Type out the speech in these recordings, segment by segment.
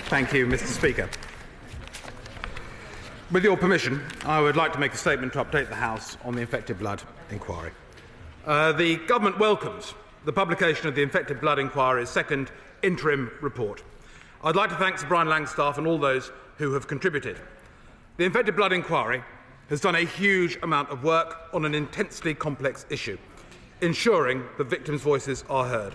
Thank you, Mr. Speaker. With your permission, I would like to make a statement to update the House on the infected blood inquiry. The Government welcomes the publication of the infected blood inquiry's second interim report. I'd like to thank Sir Brian Langstaff and all those who have contributed. The infected blood inquiry has done a huge amount of work on an intensely complex issue, ensuring that victims' voices are heard.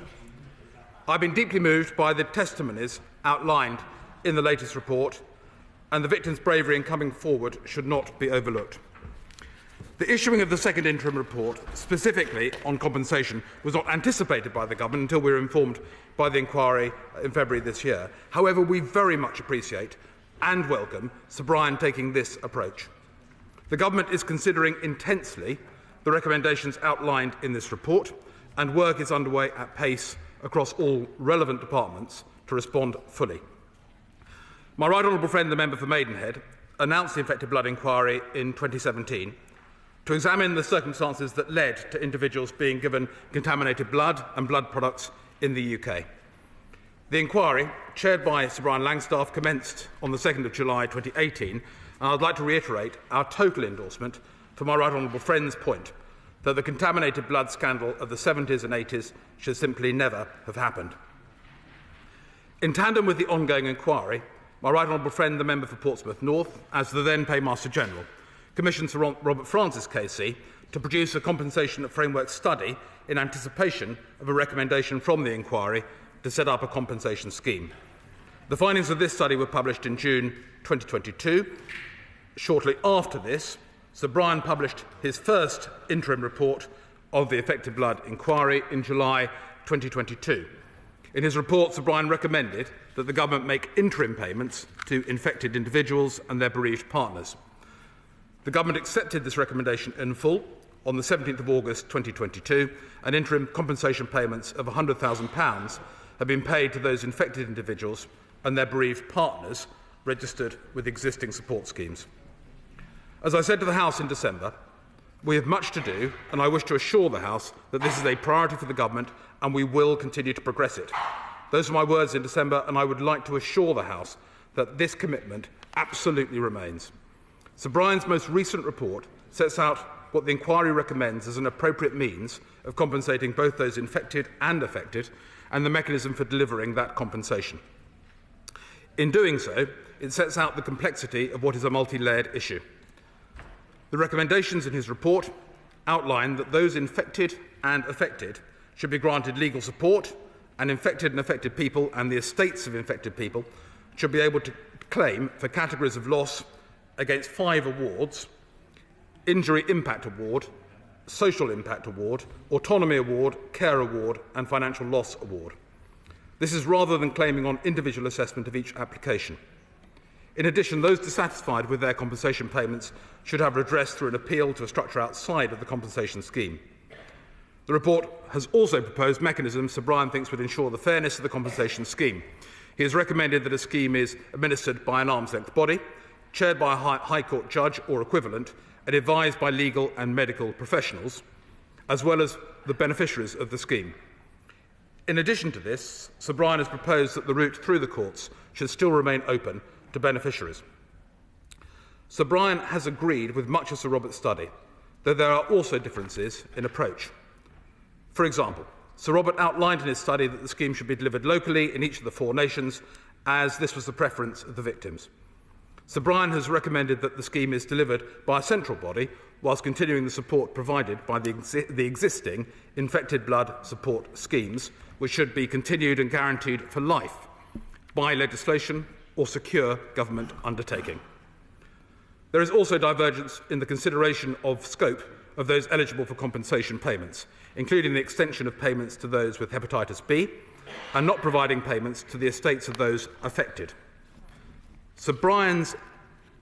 I've been deeply moved by the testimonies outlined in the latest report, and the victims' bravery in coming forward should not be overlooked. The issuing of the second interim report, specifically on compensation, was not anticipated by the Government until we were informed by the inquiry in February this year. However, we very much appreciate and welcome Sir Brian taking this approach. The Government is considering intensely the recommendations outlined in this report, and work is underway at pace across all relevant departments to respond fully. My right honourable friend, the member for Maidenhead, announced the infected blood inquiry in 2017 to examine the circumstances that led to individuals being given contaminated blood and blood products in the UK. The inquiry, chaired by Sir Brian Langstaff, commenced on the 2nd of July 2018, and I'd like to reiterate our total endorsement for my right honourable friend's point that the contaminated blood scandal of the 70s and 80s should simply never have happened. In tandem with the ongoing inquiry, my right honourable friend, the member for Portsmouth North, as the then Paymaster General, commissioned Sir Robert Francis KC to produce a compensation framework study in anticipation of a recommendation from the inquiry to set up a compensation scheme. The findings of this study were published in June 2022. Shortly after this, Sir Brian published his first interim report of the infected blood inquiry in July 2022. In his report, Sir Brian recommended that the Government make interim payments to infected individuals and their bereaved partners. The Government accepted this recommendation in full on the 17th of August 2022, and interim compensation payments of £100,000 have been paid to those infected individuals and their bereaved partners registered with existing support schemes. As I said to the House in December, we have much to do, and I wish to assure the House that this is a priority for the Government and we will continue to progress it. Those are my words in December, and I would like to assure the House that this commitment absolutely remains. Sir Brian's most recent report sets out what the inquiry recommends as an appropriate means of compensating both those infected and affected, and the mechanism for delivering that compensation. In doing so, it sets out the complexity of what is a multi-layered issue. The recommendations in his report outline that those infected and affected should be granted legal support, and infected and affected people and the estates of infected people should be able to claim for categories of loss against 5 awards: Injury Impact Award, Social Impact Award, Autonomy Award, Care Award and Financial Loss Award. This is rather than claiming on individual assessment of each application. In addition, those dissatisfied with their compensation payments should have redress through an appeal to a structure outside of the compensation scheme. The report has also proposed mechanisms Sir Brian thinks would ensure the fairness of the compensation scheme. He has recommended that a scheme is administered by an arm's-length body, chaired by a High Court judge or equivalent, and advised by legal and medical professionals, as well as the beneficiaries of the scheme. In addition to this, Sir Brian has proposed that the route through the courts should still remain open to beneficiaries. Sir Brian has agreed with much of Sir Robert's study, though there are also differences in approach. For example, Sir Robert outlined in his study that the scheme should be delivered locally in each of the 4 nations, as this was the preference of the victims. Sir Brian has recommended that the scheme is delivered by a central body, whilst continuing the support provided by the existing infected blood support schemes, which should be continued and guaranteed for life by legislation or secure government undertaking. There is also divergence in the consideration of scope of those eligible for compensation payments, including the extension of payments to those with hepatitis B and not providing payments to the estates of those affected. Sir Brian's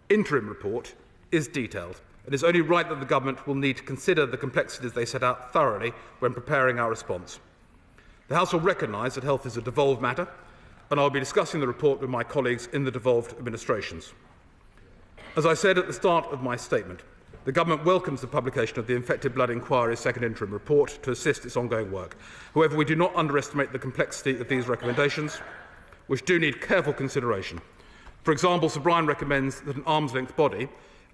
interim report is detailed. It is only right that the Government will need to consider the complexities they set out thoroughly when preparing our response. The House will recognise that health is a devolved matter, and I will be discussing the report with my colleagues in the devolved administrations. As I said at the start of my statement, the Government welcomes the publication of the infected blood inquiry's second interim report to assist its ongoing work. However, we do not underestimate the complexity of these recommendations. which do need careful consideration. For example, Sir Brian recommends that an arm's-length body,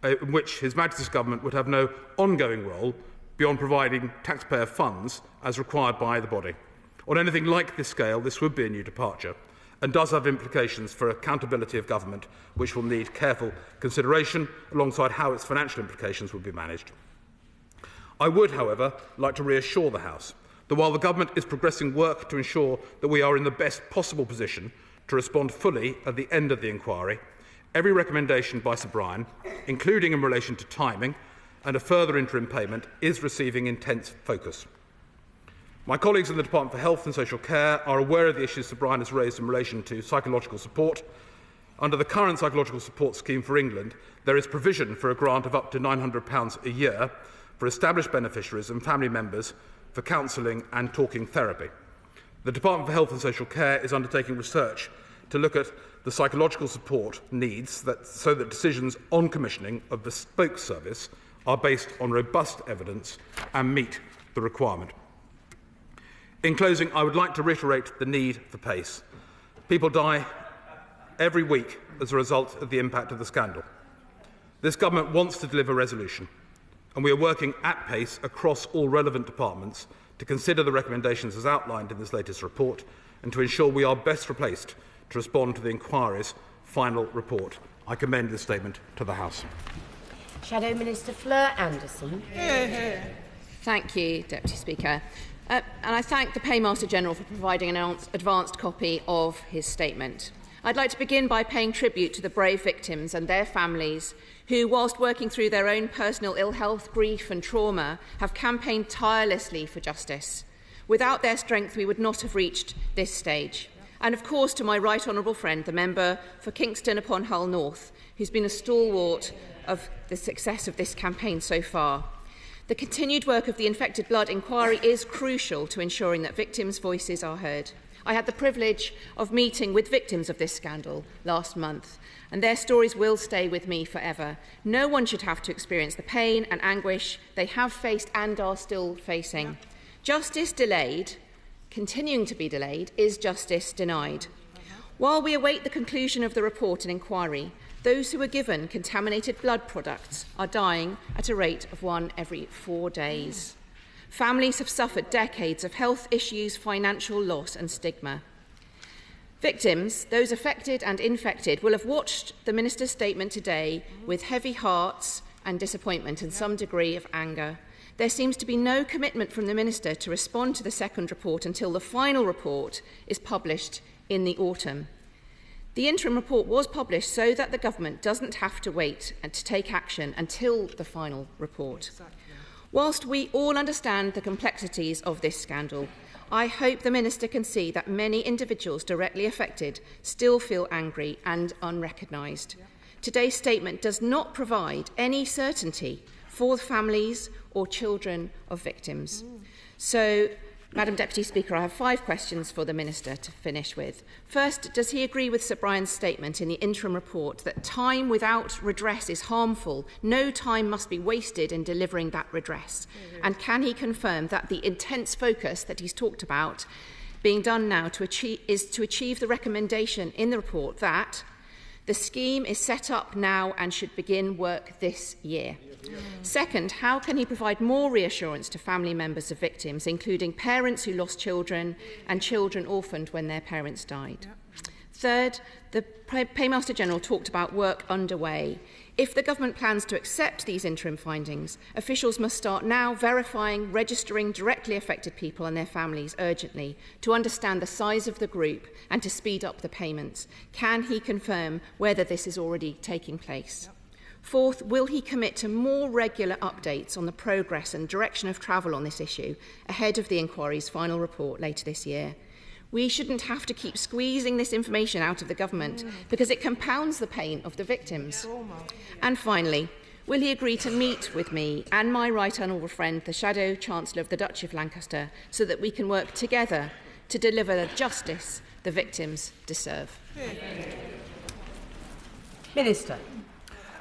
in which His Majesty's Government would have no ongoing role beyond providing taxpayer funds as required by the body. On anything like this scale, this would be a new departure and does have implications for accountability of government, which will need careful consideration alongside how its financial implications will be managed. I would, however, like to reassure the House that while the government is progressing work to ensure that we are in the best possible position to respond fully at the end of the inquiry, every recommendation by Sir Brian, including in relation to timing and a further interim payment, is receiving intense focus. My colleagues in the Department for Health and Social Care are aware of the issues Sir Brian has raised in relation to psychological support. Under the current psychological support scheme for England, there is provision for a grant of up to £900 a year for established beneficiaries and family members for counselling and talking therapy. The Department for Health and Social Care is undertaking research to look at the psychological support needs so that decisions on commissioning of bespoke service are based on robust evidence and meet the requirement. In closing, I would like to reiterate the need for pace. People die every week as a result of the impact of the scandal. This government wants to deliver resolution, and we are working at pace across all relevant departments to consider the recommendations as outlined in this latest report and to ensure we are best placed to respond to the inquiry's final report. I commend this statement to the House. Shadow Minister Fleur Anderson. Thank you, Deputy Speaker. And I thank the Paymaster General for providing an advanced copy of his statement. I'd like to begin by paying tribute to the brave victims and their families who, whilst working through their own personal ill health, grief and trauma, have campaigned tirelessly for justice. Without their strength, we would not have reached this stage. And of course, to my right honourable friend, the member for Kingston upon Hull North, who's been a stalwart of the success of this campaign so far. The continued work of the Infected Blood inquiry is crucial to ensuring that victims' voices are heard. I had the privilege of meeting with victims of this scandal last month, and their stories will stay with me forever. No one should have to experience the pain and anguish they have faced and are still facing. Justice delayed, continuing to be delayed, is justice denied. While we await the conclusion of the report and inquiry, those who are given contaminated blood products are dying at a rate of 1 every 4 days. Families have suffered decades of health issues, financial loss and stigma. Victims, those affected and infected, will have watched the Minister's statement today with heavy hearts and disappointment and some degree of anger. There seems to be no commitment from the Minister to respond to the second report until the final report is published in the autumn. The interim report was published so that the government doesn't have to wait and to take action until the final report. Whilst we all understand the complexities of this scandal, I hope the Minister can see that many individuals directly affected still feel angry and unrecognised. Today's statement does not provide any certainty for families or children of victims. So, Madam Deputy Speaker, I have 5 questions for the Minister to finish with. First, does he agree with Sir Brian's statement in the interim report that time without redress is harmful? No time must be wasted in delivering that redress. And can he confirm that the intense focus that he's talked about being done now is to achieve the recommendation in the report that the scheme is set up now and should begin work this year? Second, how can he provide more reassurance to family members of victims, including parents who lost children and children orphaned when their parents died? Third, the Paymaster General talked about work underway. If the government plans to accept these interim findings, officials must start now verifying, registering directly affected people and their families urgently to understand the size of the group and to speed up the payments. Can he confirm whether this is already taking place? Fourth, will he commit to more regular updates on the progress and direction of travel on this issue ahead of the inquiry's final report later this year? We shouldn't have to keep squeezing this information out of the government because it compounds the pain of the victims. And finally, will he agree to meet with me and my right honourable friend, the Shadow Chancellor of the Duchy of Lancaster, so that we can work together to deliver the justice the victims deserve? Minister.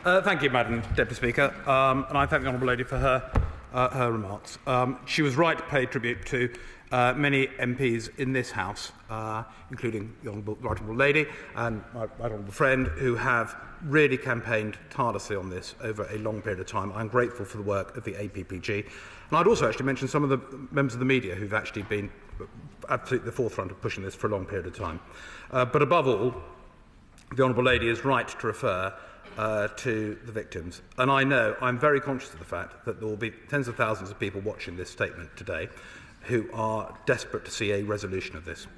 Thank you, Madam Deputy Speaker, and I thank the Honourable Lady for her her remarks. She was right to pay tribute to many MPs in this House, including the Right Honourable Lady and my Right Honourable friend, who have really campaigned tirelessly on this over a long period of time. I'm grateful for the work of the APPG. And I'd also actually mention some of the members of the media who've actually been absolutely the forefront of pushing this for a long period of time. But above all, the Honourable Lady is right to refer to the victims. And I know, I'm very conscious of the fact that there will be tens of thousands of people watching this statement today who are desperate to see a resolution of this.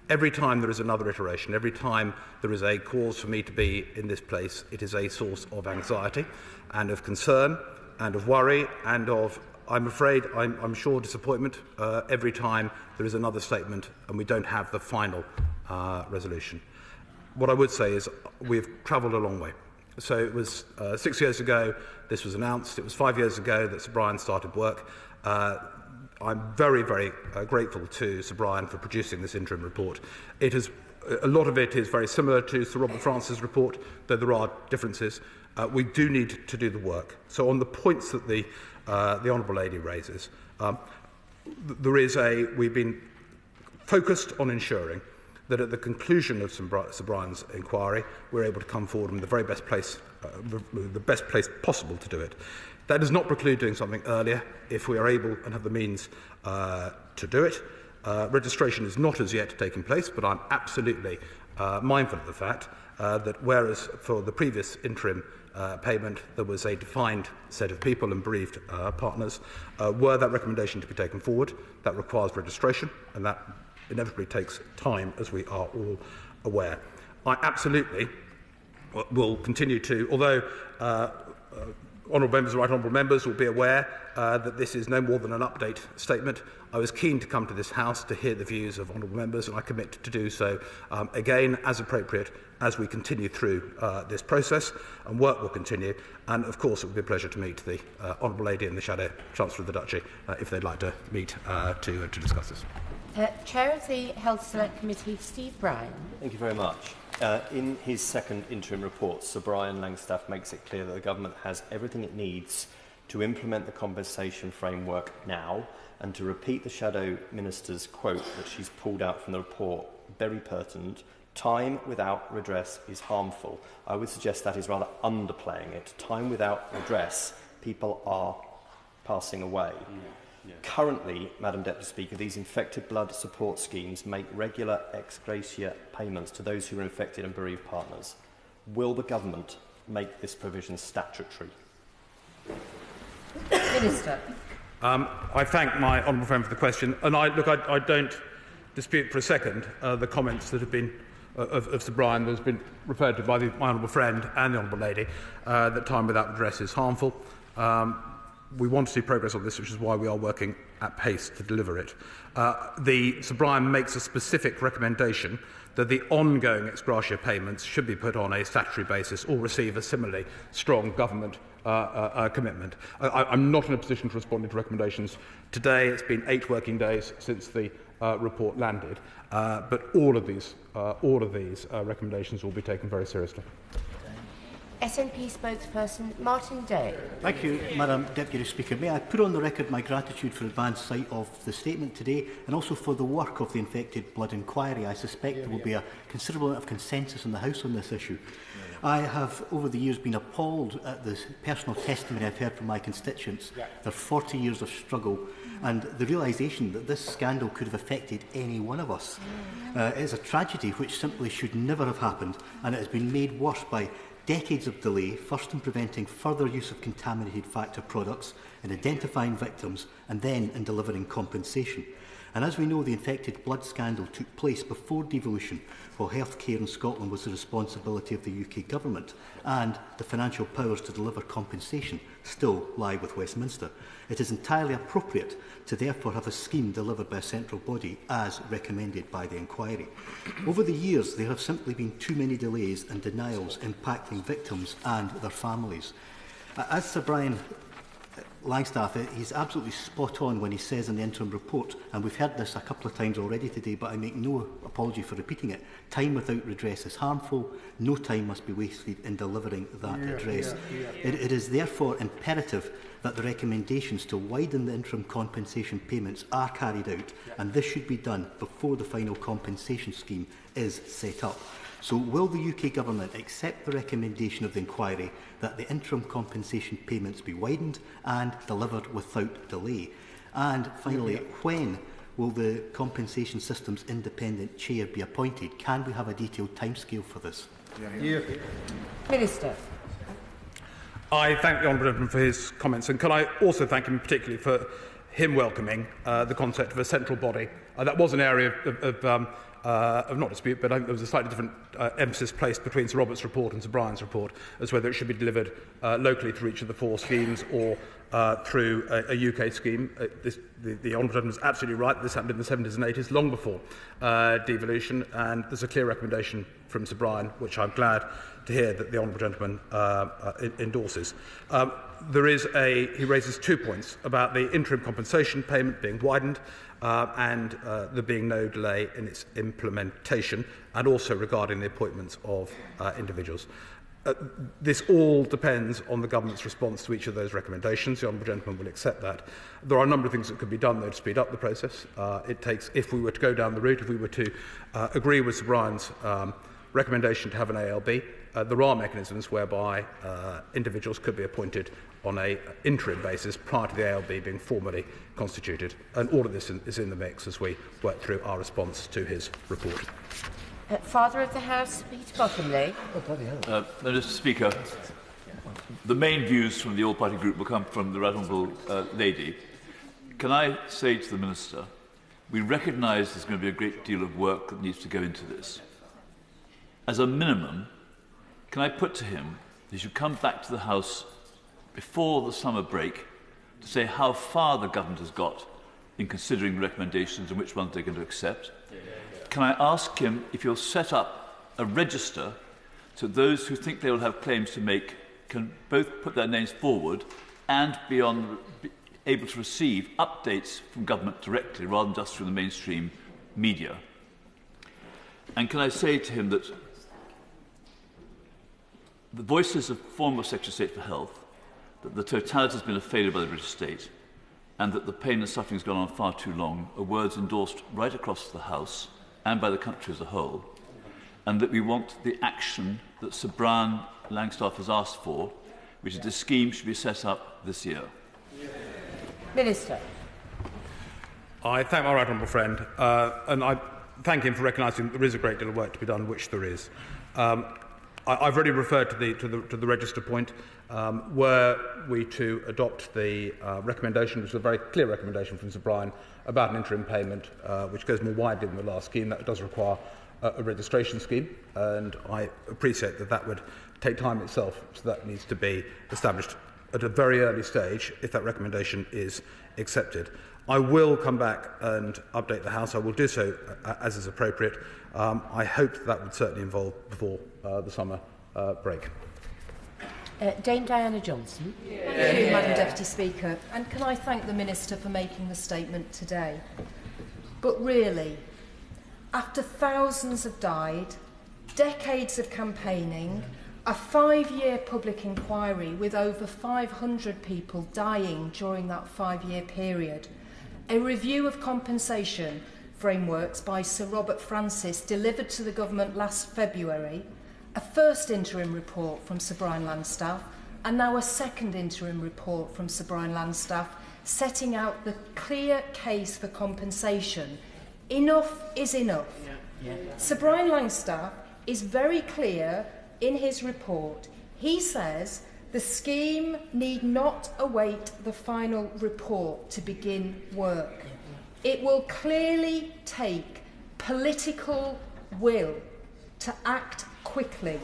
Every time there is another iteration, every time there is a cause for me to be in this place, it is a source of anxiety and of concern and of worry and of, I'm afraid, I'm sure, disappointment every time there is another statement and we don't have the final resolution. What I would say is we've travelled a long way. So it was 6 years ago this was announced. It was 5 years ago that Sir Brian started work. I'm very, very grateful to Sir Brian for producing this interim report. A lot of it is very similar to Sir Robert Francis' report, though there are differences. We do need to do the work. So on the points that the Honourable Lady raises, we've been focused on ensuring that at the conclusion of Sir Brian's inquiry, we're able to come forward in the very best place, the best place possible to do it. That does not preclude doing something earlier if we are able and have the means to do it. Registration is not as yet taking place, but I'm absolutely mindful of the fact that whereas for the previous interim payment there was a defined set of people and bereaved partners, were that recommendation to be taken forward, that requires registration, and that inevitably takes time, as we are all aware. I absolutely will continue to, although Honourable members, right honourable members will be aware that this is no more than an update statement. I was keen to come to this House to hear the views of honourable members, and I commit to do so again as appropriate as we continue through this process, and work will continue. And of course it will be a pleasure to meet the Honourable Lady and the Shadow Chancellor of the Duchy if they'd like to meet to discuss this. Chair of the Health Select Committee, Steve Bryan. Thank you very much. In his second interim report, Sir Brian Langstaff makes it clear that the government has everything it needs to implement the compensation framework now, and to repeat the Shadow Minister's quote that she's pulled out from the report, very pertinent: time without redress is harmful. I would suggest that is rather underplaying it. Time without redress, people are passing away. Currently, Madam Deputy Speaker, these infected blood support schemes make regular ex gratia payments to those who are infected and bereaved partners. Will the government make this provision statutory? Minister. I thank my honourable friend for the question, and I don't dispute for a second the comments that have been of Sir Brian that has been referred to by my honourable friend and the honourable lady, that time without redress is harmful. We want to see progress on this, which is why we are working at pace to deliver it. Sir Brian makes a specific recommendation that the ongoing ex gratia payments should be put on a statutory basis or receive a similarly strong government commitment. I'm not in a position to respond to recommendations today. It's been 8 working days since the report landed, but all of these recommendations will be taken very seriously. SNP spokesperson Martin Day. Thank you, Madam Deputy Speaker. May I put on the record my gratitude for advance sight of the statement today, and also for the work of the Infected Blood Inquiry. I suspect there will be a considerable amount of consensus in the House on this issue. I have, over the years, been appalled at the personal testimony I've heard from my constituents, their 40 years of struggle, and the realisation that this scandal could have affected any one of us. It is a tragedy which simply should never have happened, and it has been made worse by decades of delay, first in preventing further use of contaminated factor products, in identifying victims, and then in delivering compensation. And as we know, the infected blood scandal took place before devolution, while healthcare in Scotland was the responsibility of the UK Government, and the financial powers to deliver compensation still lie with Westminster. It is entirely appropriate to therefore have a scheme delivered by a central body, as recommended by the inquiry. Over the years, there have simply been too many delays and denials impacting victims and their families. As Sir Brian Langstaff, he's absolutely spot on when he says in the interim report, and we've heard this a couple of times already today, but I make no apology for repeating it. Time without redress is harmful. No time must be wasted in delivering that redress. It is therefore imperative that the recommendations to widen the interim compensation payments are carried out, and this should be done before the final compensation scheme is set up. So will the UK Government accept the recommendation of the inquiry that the interim compensation payments be widened and delivered without delay? And finally, when will the Compensation System's independent chair be appointed? Can we have a detailed timescale for this? Minister. I thank the Honourable Gentleman for his comments, and can I also thank him particularly for him welcoming the concept of a central body. That was an area of not dispute, but I think there was a slightly different emphasis placed between Sir Robert's report and Sir Brian's report as whether it should be delivered locally through each of the 4 schemes or through a UK scheme. The Honourable Gentleman is absolutely right. This happened in the 70s and 80s, long before devolution, and there's a clear recommendation from Sir Brian, which I'm glad to hear that the Honourable Gentleman endorses. He raises 2 points about the interim compensation payment being widened and there being no delay in its implementation, and also regarding the appointments of individuals. This all depends on the Government's response to each of those recommendations. The Honourable Gentleman will accept that. There are a number of things that could be done, though, to speed up the process. If we were to go down the route, if we were to agree with Sir Brian's recommendation to have an ALB, there are mechanisms whereby individuals could be appointed on an interim basis prior to the ALB being formally constituted. And all of this is in the mix as we work through our response to his report. Father of the House, Peter Bottomley. Mr. Speaker, the main views from the all-party group will come from the Right Honourable Lady. Can I say to the Minister, we recognise there's going to be a great deal of work that needs to go into this. As a minimum, can I put to him that he should come back to the House before the summer break to say how far the Government has got in considering recommendations and which ones they're going to accept? Can I ask him if he'll set up a register so those who think they will have claims to make can both put their names forward and be able to receive updates from Government directly rather than just through the mainstream media? And can I say to him that the voices of former Secretary of State for Health, that the totality has been a failure by the British state, and that the pain and suffering has gone on far too long, are words endorsed right across the House and by the country as a whole, and that we want the action that Sir Brian Langstaff has asked for, which is the scheme should be set up this year. Minister. I thank my right honourable friend, and I thank him for recognising that there is a great deal of work to be done, which there is. I've already referred to the register point. Were we to adopt the recommendation, which is a very clear recommendation from Sir Brian, about an interim payment, which goes more widely than the last scheme, that does require a registration scheme, and I appreciate that that would take time itself, so that needs to be established at a very early stage if that recommendation is accepted. I will come back and update the House. I will do so as is appropriate. I hope that would certainly involve before the summer break. Dame Diana Johnson. Thank you, Madam Deputy Speaker. And can I thank the Minister for making the statement today? But really, after thousands have died, decades of campaigning, a 5-year public inquiry with over 500 people dying during that 5-year period, a review of compensation frameworks by Sir Robert Francis delivered to the Government last February, a first interim report from Sir Brian Langstaff, and now a second interim report from Sir Brian Langstaff setting out the clear case for compensation. Enough is enough. Sir Brian Langstaff is very clear in his report. He says the scheme need not await the final report to begin work. It will clearly take political will to act quickly,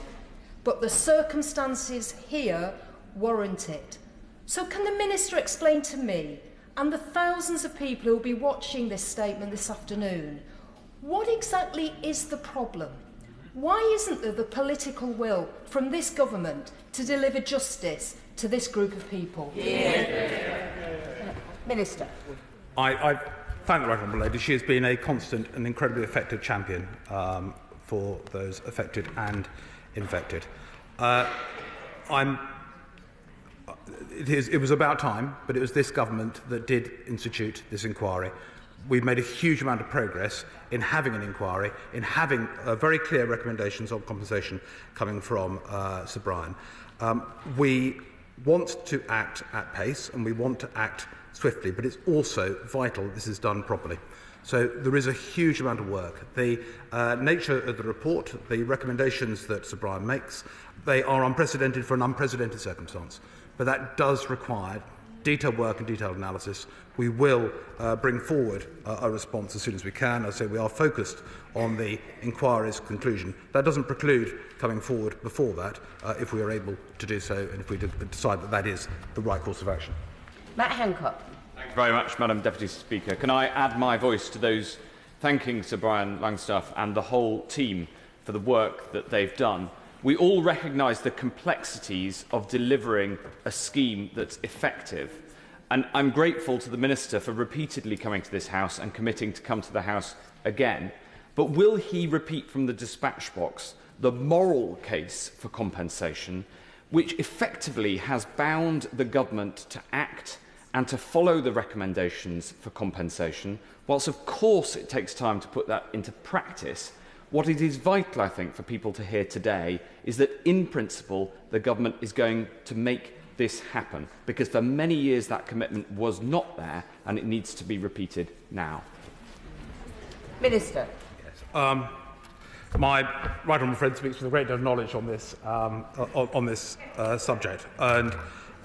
but the circumstances here warrant it. So can the Minister explain to me and the thousands of people who will be watching this statement this afternoon, what exactly is the problem? Why isn't there the political will from this government to deliver justice to this group of people? Minister. I thank the Right Honourable Lady. She has been a constant and incredibly effective champion for those affected and infected. It was about time, but it was this government that did institute this inquiry. We've made a huge amount of progress in having an inquiry, in having very clear recommendations on compensation coming from Sir Brian. We want to act at pace and we want to act swiftly, but it's also vital that this is done properly. So there is a huge amount of work. The nature of the report, the recommendations that Sir Brian makes, they are unprecedented for an unprecedented circumstance. But that does require detailed work and detailed analysis. We will bring forward a response as soon as we can. As I say, we are focused on the inquiry's conclusion. That doesn't preclude coming forward before that if we are able to do so and if we decide that that is the right course of action. Matt Hancock. Thank you very much, Madam Deputy Speaker. Can I add my voice to those thanking Sir Brian Langstaff and the whole team for the work that they've done? We all recognise the complexities of delivering a scheme that's effective. And I'm grateful to the Minister for repeatedly coming to this House and committing to come to the House again. But will he repeat from the dispatch box the moral case for compensation, which effectively has bound the government to act and to follow the recommendations for compensation, whilst of course it takes time to put that into practice? What it is vital, I think, for people to hear today is that, in principle, the government is going to make this happen, because for many years that commitment was not there, and it needs to be repeated now. Minister. Yes. My right honourable friend speaks with a great deal of knowledge on this subject, and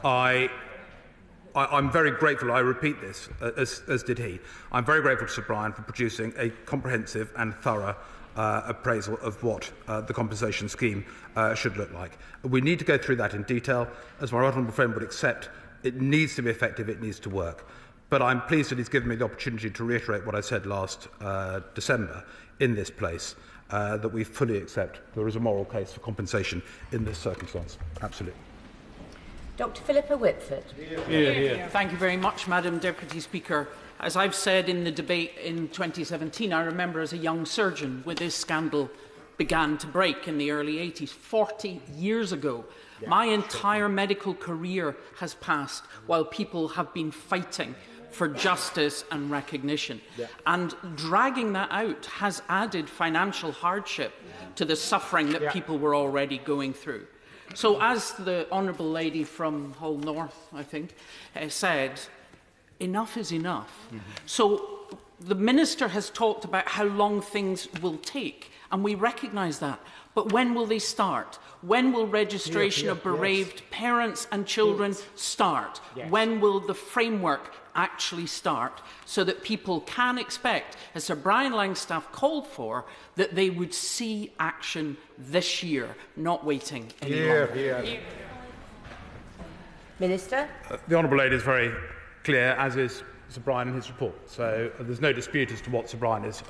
I'm very grateful. I repeat this, as did he. I'm very grateful to Sir Brian for producing a comprehensive and thorough appraisal of what the compensation scheme should look like. We need to go through that in detail. As my right honourable friend would accept, it needs to be effective, it needs to work. But I'm pleased that he's given me the opportunity to reiterate what I said last December in this place, that we fully accept there is a moral case for compensation in this circumstance. Absolutely. Dr Philippa Whitford. Thank you very much, Madam Deputy Speaker. As I've said in the debate in 2017, I remember as a young surgeon when this scandal began to break in the early 80s, 40 years ago. My entire medical career has passed while people have been fighting for justice and recognition. And dragging that out has added financial hardship to the suffering that people were already going through. So as the Honourable Lady from Hull North, I think, said, enough is enough. So the Minister has talked about how long things will take, and we recognise that. But when will they start? When will registration of bereaved parents and children start? When will the framework actually start, so that people can expect, as Sir Brian Langstaff called for, that they would see action this year, not waiting any longer? Minister. The Honourable Lady is very clear, as is Sir Brian in his report. So there's no dispute as to what Sir Brian is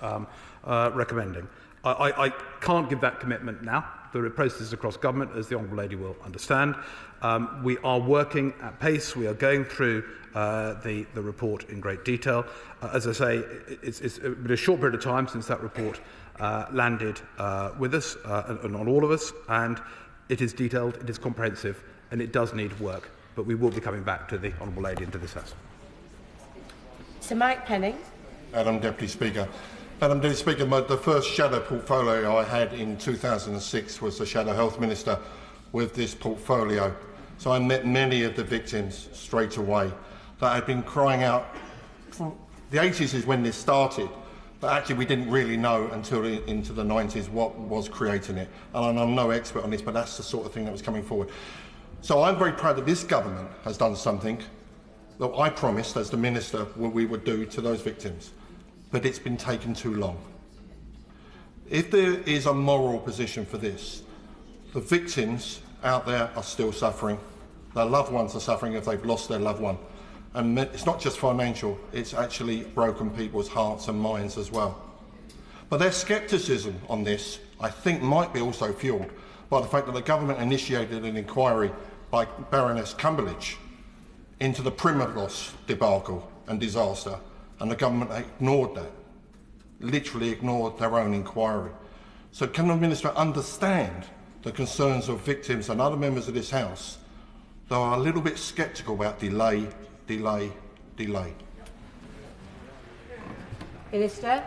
recommending. I can't give that commitment now. There are processes across government, as the Honourable Lady will understand. We are working at pace. We are going through the report in great detail. As I say, it's been a short period of time since that report landed with us and on all of us, and it is detailed, it is comprehensive, and it does need work. But we will be coming back to the Honourable Lady and to this House. Sir Mike Penning. Madam Deputy Speaker. Madam Deputy Speaker, the first shadow portfolio I had in 2006 was the Shadow Health Minister with this portfolio. So I met many of the victims straight away that had been crying out. The 80s is when this started, but actually we didn't really know until into the 90s what was creating it. And I'm no expert on this, but that's the sort of thing that was coming forward. So I'm very proud that this government has done something that I promised as the Minister what we would do to those victims. But it's been taken too long. If there is a moral position for this, the victims out there are still suffering. Their loved ones are suffering if they've lost their loved one. And it's not just financial, it's actually broken people's hearts and minds as well. But their scepticism on this, I think, might be also fuelled by the fact that the government initiated an inquiry by Baroness Cumberledge into the Primrose debacle and disaster, and the government ignored that, literally ignored their own inquiry. So can the Minister understand the concerns of victims and other members of this House that are a little bit sceptical about delay? Minister.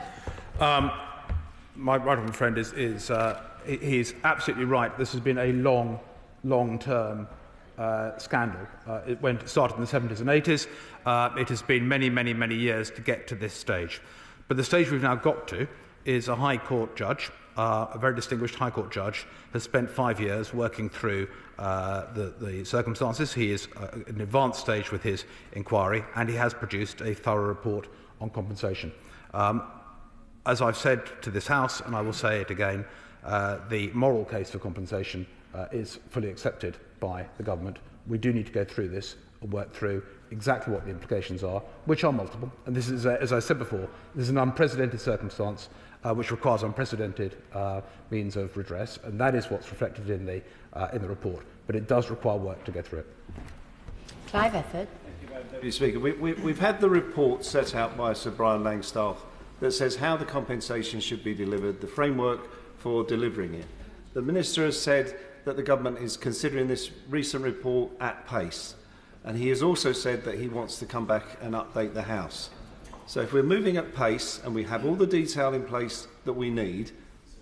My right honourable friend he's absolutely right. This has been a long-term scandal. It started in the 70s and 80s. It has been many years to get to this stage. But the stage we've now got to is a High Court judge, a very distinguished High Court judge, has spent 5 years working through the circumstances. He is at an advanced stage with his inquiry, and he has produced a thorough report on compensation. As I've said to this House, and I will say it again, the moral case for compensation is fully accepted by the government. We do need to go through this and work through exactly what the implications are, which are multiple. And this is, as I said before, this is an unprecedented circumstance which requires unprecedented means of redress, and that is what's reflected in the report. But it does require work to go through it. Clive Efford. Deputy Speaker, we've had the report set out by Sir Brian Langstaff that says how the compensation should be delivered, the framework for delivering it. The Minister has said that the government is considering this recent report at pace, and he has also said that he wants to come back and update the House. So if we're moving at pace and we have all the detail in place that we need,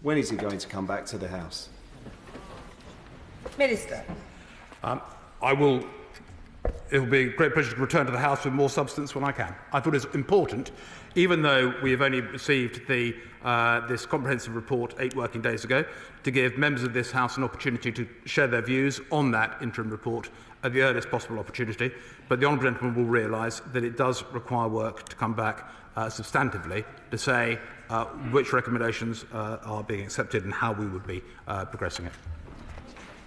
when is he going to come back to the House? Minister. It will be a great pleasure to return to the House with more substance when I can. I thought it was important, even though we have only received this comprehensive report 8 working days ago, to give members of this House an opportunity to share their views on that interim report at the earliest possible opportunity. But the honourable gentleman will realise that it does require work to come back substantively to say which recommendations are being accepted and how we would be progressing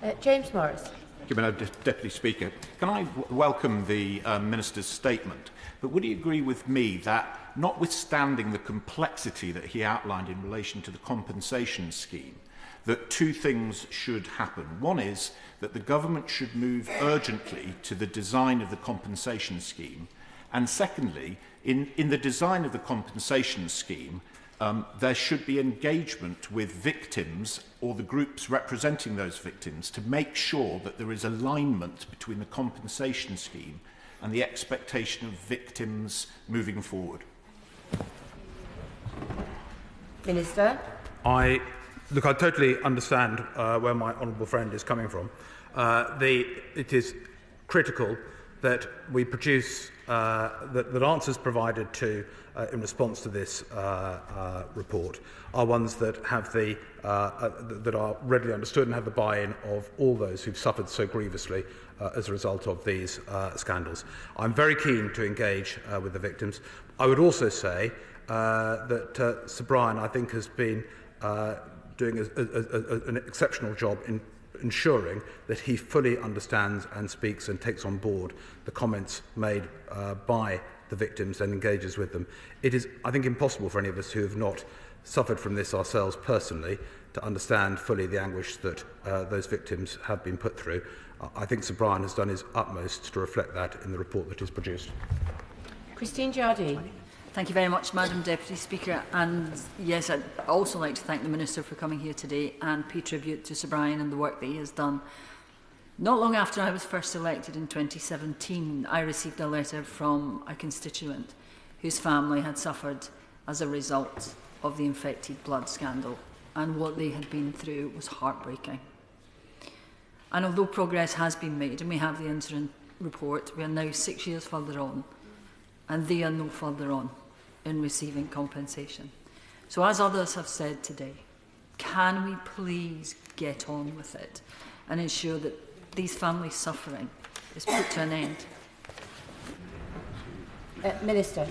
it. James Morris. Thank you, Madam Deputy Speaker. Can I welcome the Minister's statement, but would he agree with me that, notwithstanding the complexity that he outlined in relation to the compensation scheme, that 2 things should happen? One is that the government should move urgently to the design of the compensation scheme, and secondly, in the design of the compensation scheme, there should be engagement with victims or the groups representing those victims to make sure that there is alignment between the compensation scheme and the expectation of victims moving forward. Minister. I totally understand where my honourable friend is coming from. It is critical that we produce that answers provided to in response to this report are ones that have that are readily understood and have the buy-in of all those who've suffered so grievously as a result of these scandals. I'm very keen to engage with the victims. I would also say that Sir Brian, I think, has been doing an exceptional job in ensuring that he fully understands and speaks and takes on board the comments made by the victims and engages with them. It is, I think, impossible for any of us who have not suffered from this ourselves personally to understand fully the anguish that those victims have been put through. I think Sir Brian has done his utmost to reflect that in the report that is produced. Christine Jardine. Thank you very much, Madam Deputy Speaker. And yes, I'd also like to thank the Minister for coming here today and pay tribute to Sir Brian and the work that he has done. Not long after I was first elected in 2017, I received a letter from a constituent whose family had suffered as a result of the infected blood scandal, and what they had been through was heartbreaking. And although progress has been made, and we have the interim report, we are now 6 years further on, and they are no further on in receiving compensation. So as others have said today, can we please get on with it and ensure that these families' suffering is put to an end? Minister.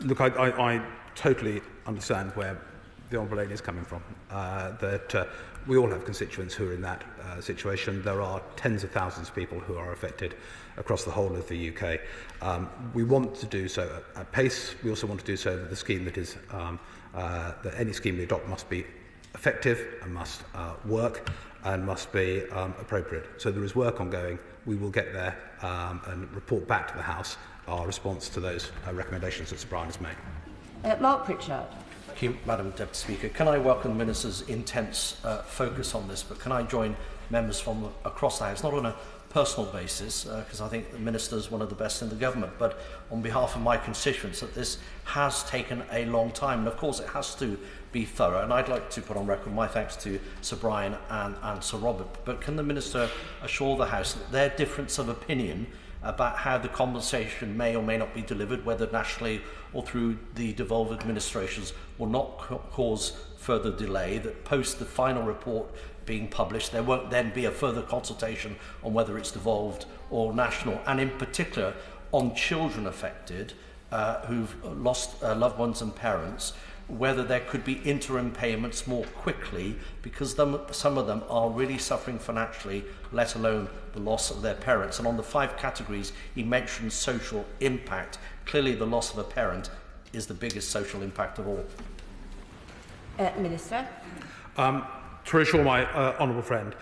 Look, I totally understand where the Honourable Lady is coming from, that we all have constituents who are in that situation. There are tens of thousands of people who are affected across the whole of the UK. We want to do so at pace. We also want to do so with the scheme that is, that any scheme we adopt must be effective and must work and must be appropriate. So there is work ongoing. We will get there and report back to the House our response to those recommendations that Sir Brian has made. Mark Pritchard. Thank you, Madam Deputy Speaker. Can I welcome the Minister's intense focus on this, but can I join members from across the House, not on a personal basis, because I think the Minister is one of the best in the government, but on behalf of my constituents, that this has taken a long time, and of course it has to be thorough, and I'd like to put on record my thanks to Sir Brian and Sir Robert, but can the Minister assure the House that their difference of opinion about how the compensation may or may not be delivered, whether nationally or through the devolved administrations, will not cause further delay, that post the final report being published, there won't then be a further consultation on whether it's devolved or national, and in particular on children affected who've lost loved ones and parents, whether there could be interim payments more quickly, because some of them are really suffering financially, let alone the loss of their parents. And on the 5 categories, he mentioned social impact. Clearly the loss of a parent is the biggest social impact of all. Minister. To reassure my honourable friend,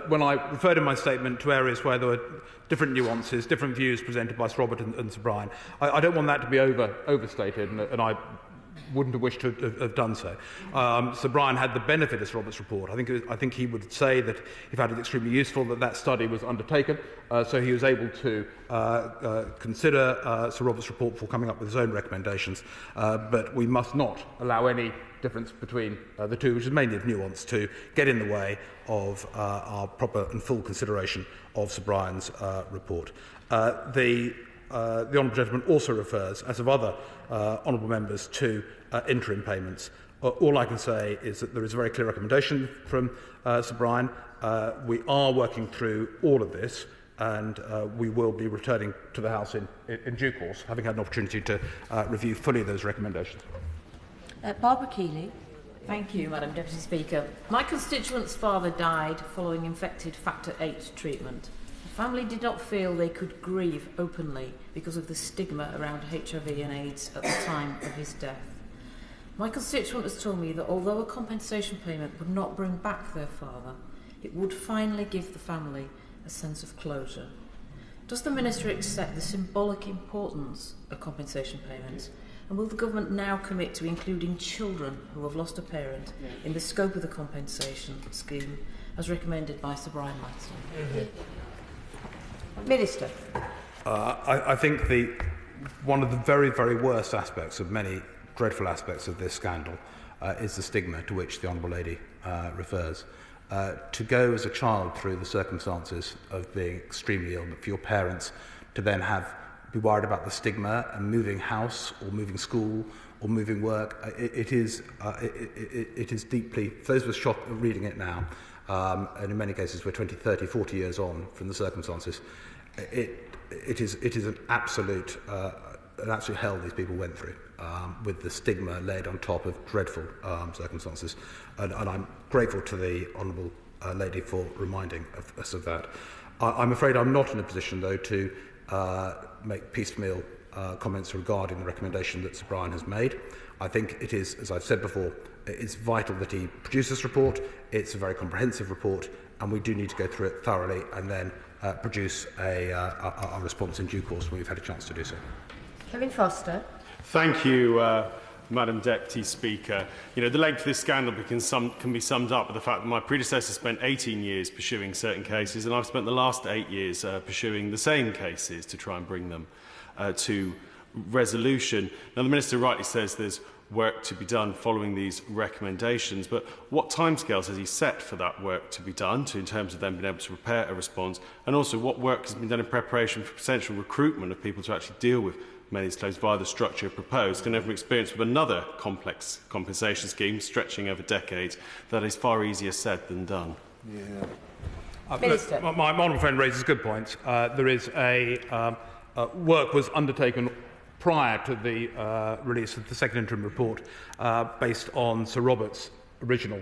when I referred in my statement to areas where there were different nuances, different views presented by Sir Robert and Sir Brian, I don't want that to be overstated, and I wouldn't have wished to have done so. Sir Brian had the benefit of Sir Robert's report. I think he would say that he found it extremely useful that study was undertaken, so he was able to consider Sir Robert's report before coming up with his own recommendations. But we must not allow any difference between the two, which is mainly of nuance, to get in the way of our proper and full consideration of Sir Brian's report. The honourable gentleman also refers, as of other honourable members, to interim payments. All I can say is that there is a very clear recommendation from Sir Brian. We are working through all of this, and we will be returning to the House in due course, having had an opportunity to review fully those recommendations. Barbara Keeley. Thank you, Madam Deputy Speaker. My constituent's father died following infected factor 8 treatment. The family did not feel they could grieve openly because of the stigma around HIV and AIDS at the time of his death. My constituent has told me that although a compensation payment would not bring back their father, it would finally give the family a sense of closure. Does the Minister accept the symbolic importance of compensation payments? And will the government now commit to including children who have lost a parent in the scope of the compensation scheme, as recommended by Sir Brian Langston? Minister. I think one of the very, very worst aspects of many dreadful aspects of this scandal is the stigma to which the Honourable Lady refers. To go as a child through the circumstances of being extremely ill, but for your parents to then be worried about the stigma and moving house or moving school or moving work, it is deeply, for those of us shocked reading it now, and in many cases we're 20, 30, 40 years on from the circumstances, it is an absolute hell these people went through, with the stigma laid on top of dreadful circumstances. And I'm grateful to the Honourable Lady for reminding us of that. I'm afraid I'm not in a position, though, to make piecemeal comments regarding the recommendation that Sir Brian has made. I think it is, as I've said before, it's vital that he produce this report. It's a very comprehensive report, and we do need to go through it thoroughly and then produce a response in due course when we've had a chance to do so. Kevin Foster. Thank you, Madam Deputy Speaker. You know, the length of this scandal can be summed up with the fact that my predecessor spent 18 years pursuing certain cases, and I've spent the last 8 years pursuing the same cases to try and bring them to resolution. Now, the Minister rightly says there's work to be done following these recommendations, but what timescales has he set for that work to be done in terms of them being able to prepare a response, and also what work has been done in preparation for potential recruitment of people to actually deal with many of these claims via the structure proposed? And from experience with another complex compensation scheme stretching over decades, that is far easier said than done. Minister. My honourable friend raises a good point. There is work was undertaken prior to the release of the second interim report based on Sir Robert's original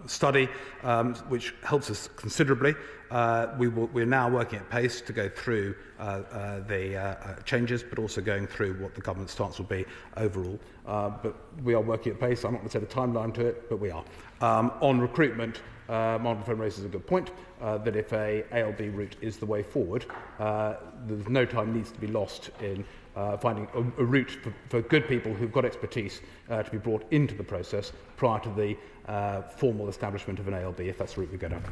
study, which helps us considerably. We're now working at pace to go through the changes, but also going through what the government's stance will be overall. But we are working at pace. I'm not going to set a timeline to it, but we are. On recruitment, Martin Friend raises a good point, that if a ALB route is the way forward, there's no time needs to be lost in finding a route for good people who've got expertise to be brought into the process prior to the formal establishment of an ALB, if that's the route we go down.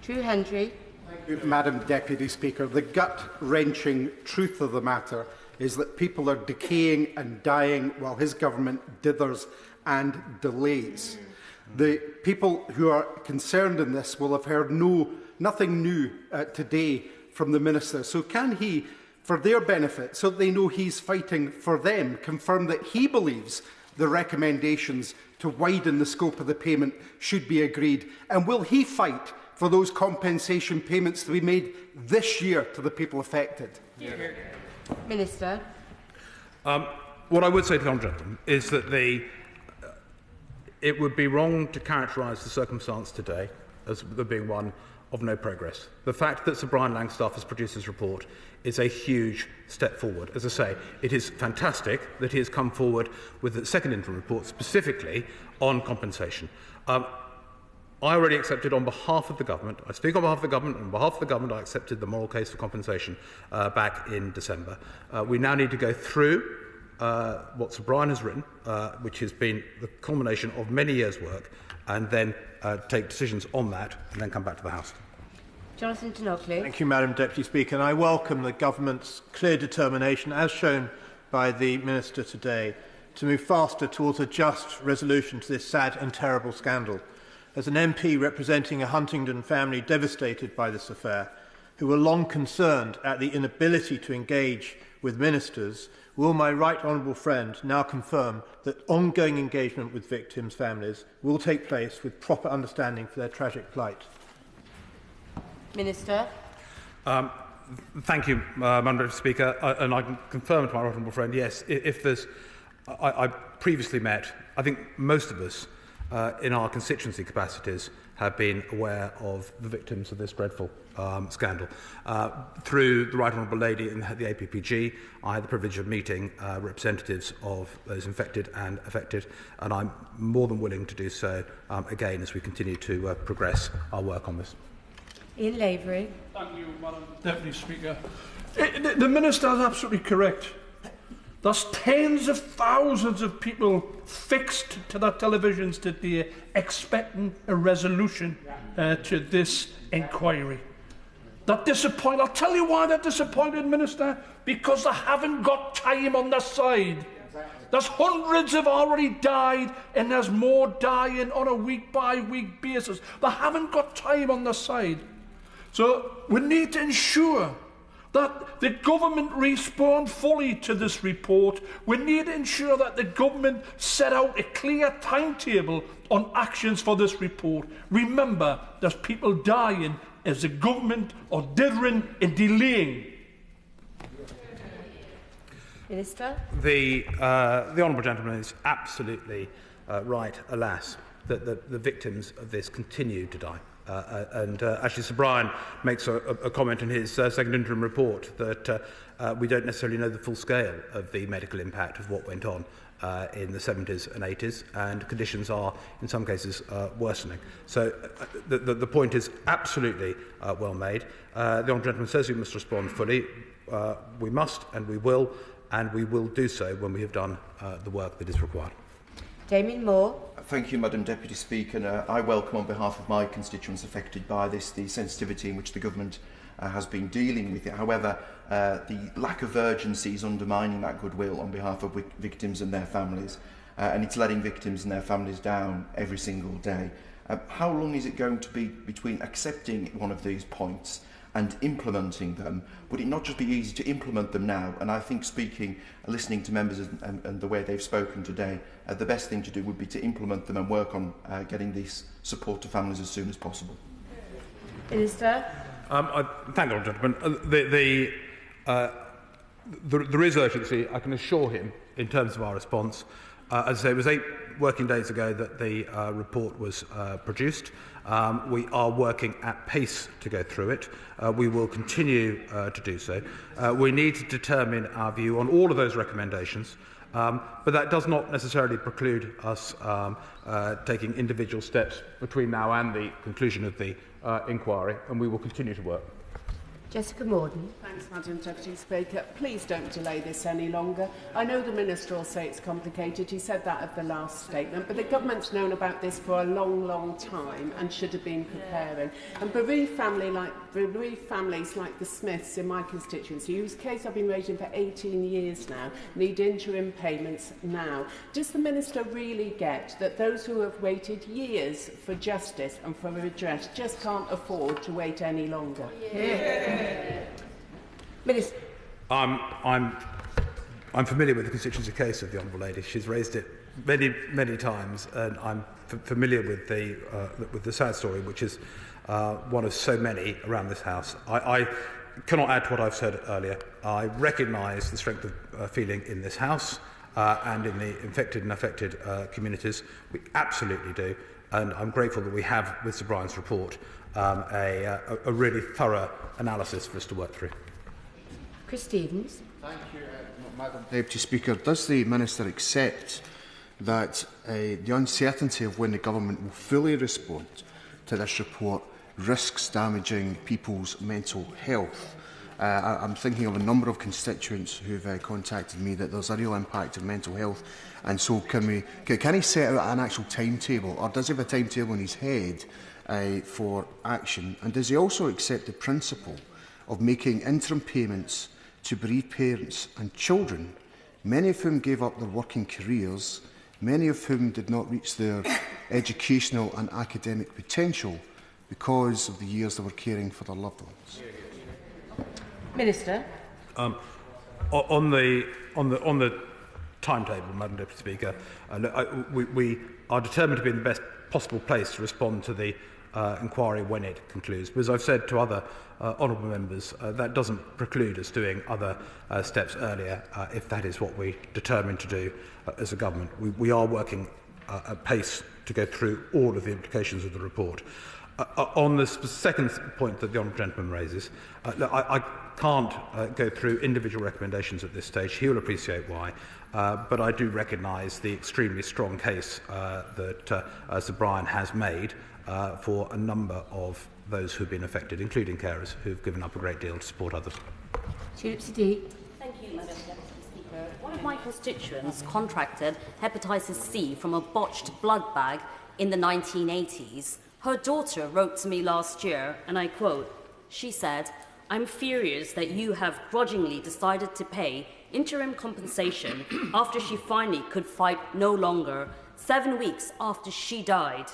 Drew Hendry. Thank you, Madam Deputy Speaker. The gut-wrenching truth of the matter is that people are decaying and dying while his government dithers and delays. The people who are concerned in this will have heard nothing new today from the Minister. So can he, for their benefit, so that they know he's fighting for them, confirm that he believes the recommendations to widen the scope of the payment should be agreed? And will he fight for those compensation payments to be made this year to the people affected? Minister. What I would say to the honourable gentleman is that it would be wrong to characterise the circumstance today as there being one of no progress. The fact that Sir Brian Langstaff has produced his report is a huge step forward. As I say, it is fantastic that he has come forward with the second interim report specifically on compensation. I already accepted on behalf of the government, I speak on behalf of the government, on behalf of the government I accepted the moral case for compensation back in December. We now need to go through what Sir Brian has written, which has been the culmination of many years' work, and then take decisions on that, and then come back to the House. Jonathan Dinockley. Thank you, Madam Deputy Speaker. And I welcome the Government's clear determination, as shown by the Minister today, to move faster towards a just resolution to this sad and terrible scandal. As an MP representing a Huntingdon family devastated by this affair, who were long concerned at the inability to engage with ministers, will my right honourable friend now confirm that ongoing engagement with victims' families will take place with proper understanding for their tragic plight? Minister. Thank you, Madam Speaker. And I can confirm to my right honourable friend, yes, if there's... I previously met, I think most of us in our constituency capacities have been aware of the victims of this dreadful scandal. Through the Right Honourable Lady in the APPG, I had the privilege of meeting representatives of those infected and affected, and I'm more than willing to do so again as we continue to progress our work on this. Ian Lavery. Thank you, Madam Deputy Speaker. The Minister is absolutely correct. There's tens of thousands of people fixed to their televisions today expecting a resolution to this inquiry. They're disappointed. I'll tell you why they're disappointed, Minister. Because they haven't got time on their side. There's hundreds have already died, and there's more dying on a week-by-week basis. They haven't got time on their side. So we need to ensure that the government respond fully to this report. We need to ensure that the government set out a clear timetable on actions for this report. Remember, there's people dying as the government are dithering and delaying. Minister. The honourable gentleman is absolutely right, alas, that the victims of this continue to die. Actually, Sir Brian makes a comment in his second interim report that we don't necessarily know the full scale of the medical impact of what went on in the 70s and 80s, and conditions are, in some cases, worsening. So the point is absolutely well made. The honourable gentleman says we must respond fully. We must, and we will do so when we have done the work that is required. Damien Moore. Thank you, Madam Deputy Speaker. And, I welcome on behalf of my constituents affected by this the sensitivity in which the government has been dealing with it. However, the lack of urgency is undermining that goodwill on behalf of victims and their families, and it's letting victims and their families down every single day. How long is it going to be between accepting one of these points and implementing them? Would it not just be easy to implement them now? And I think listening to members and the way they've spoken today, the best thing to do would be to implement them and work on getting this support to families as soon as possible. Minister. Thank you, gentlemen. There is urgency, I can assure him, in terms of our response. As I say, it was 8 working days ago that the report was produced. We are working at pace to go through it. We will continue to do so. We need to determine our view on all of those recommendations, but that does not necessarily preclude us taking individual steps between now and the conclusion of the inquiry, and we will continue to work. Jessica Morden. Thanks, Madam Deputy Speaker. Please don't delay this any longer. I know the Minister will say it's complicated. He said that at the last statement, but the government's known about this for a long, long time and should have been preparing. And bereaved families like the Smiths in my constituency, whose case I've been raising for 18 years now, need interim payments now. Does the Minister really get that those who have waited years for justice and for redress just can't afford to wait any longer? Minister. I'm familiar with the constituency case of the Honourable Lady. She's raised it many times, and I'm familiar with the sad story, which is one of so many around this House. I cannot add to what I've said earlier. I recognise the strength of feeling in this House and in the infected and affected communities. We absolutely do, and I'm grateful that we have, with Sir Brian's report, a really thorough analysis for us to work through. Chris Stevens. Thank you, Madam Deputy Speaker. Does the Minister accept that the uncertainty of when the Government will fully respond to this report risks damaging people's mental health? I'm thinking of a number of constituents who've contacted me that there's a real impact on mental health, and so can he set out an actual timetable, or does he have a timetable in his head for action? And does he also accept the principle of making interim payments to bereaved parents and children, many of whom gave up their working careers, many of whom did not reach their educational and academic potential because of the years they were caring for their loved ones? Minister. On the timetable, Madam Deputy Speaker, we are determined to be in the best possible place to respond to the inquiry when it concludes. But as I've said to other honourable members, that doesn't preclude us doing other steps earlier if that is what we determine to do as a government. We are working at pace to go through all of the implications of the report. On the second point that the honourable gentleman raises, I can't go through individual recommendations at this stage. He will appreciate why, but I do recognise the extremely strong case that Sir Brian has made for a number of those who have been affected, including carers who have given up a great deal to support others. Tulip Siddiq. Thank you, Madam Deputy Speaker. One of my constituents contracted hepatitis C from a botched blood bag in the 1980s. Her daughter wrote to me last year, and I quote, she said, "I'm furious that you have grudgingly decided to pay interim compensation after she finally could fight no longer, 7 weeks after she died.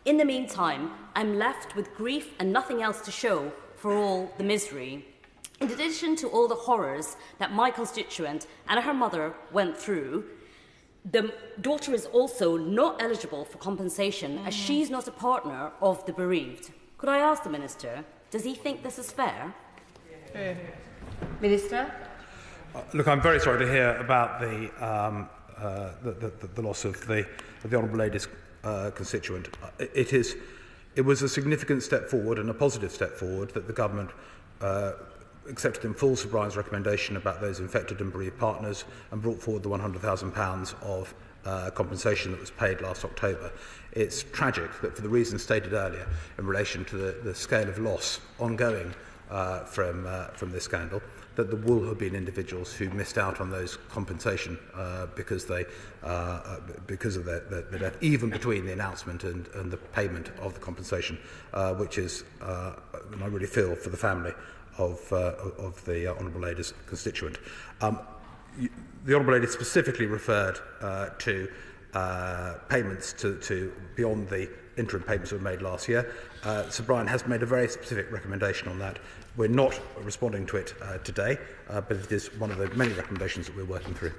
In the meantime, I'm left with grief and nothing else to show for all the misery. In addition to all the horrors that my constituent and her mother went through, the daughter is also not eligible for compensation as she's not a partner of the bereaved. Could I ask the Minister, does he think this is fair?" Minister. Look, I'm very sorry to hear about the loss of the Honourable Lady's constituent. It was a significant step forward and a positive step forward that the government accepted in full Sir Brian's recommendation about those infected and bereaved partners and brought forward the £100,000 of compensation that was paid last October. It's tragic that, for the reasons stated earlier in relation to the scale of loss ongoing from this scandal, that there will have been individuals who missed out on those compensation because of their death, even between the announcement and the payment of the compensation, which is, and I really feel for the family of the Honourable Lady's constituent. The Honourable Lady specifically referred to payments to beyond the interim payments that were made last year. Sir Brian has made a very specific recommendation on that. We're not responding to it today, but it is one of the many recommendations that we're working through.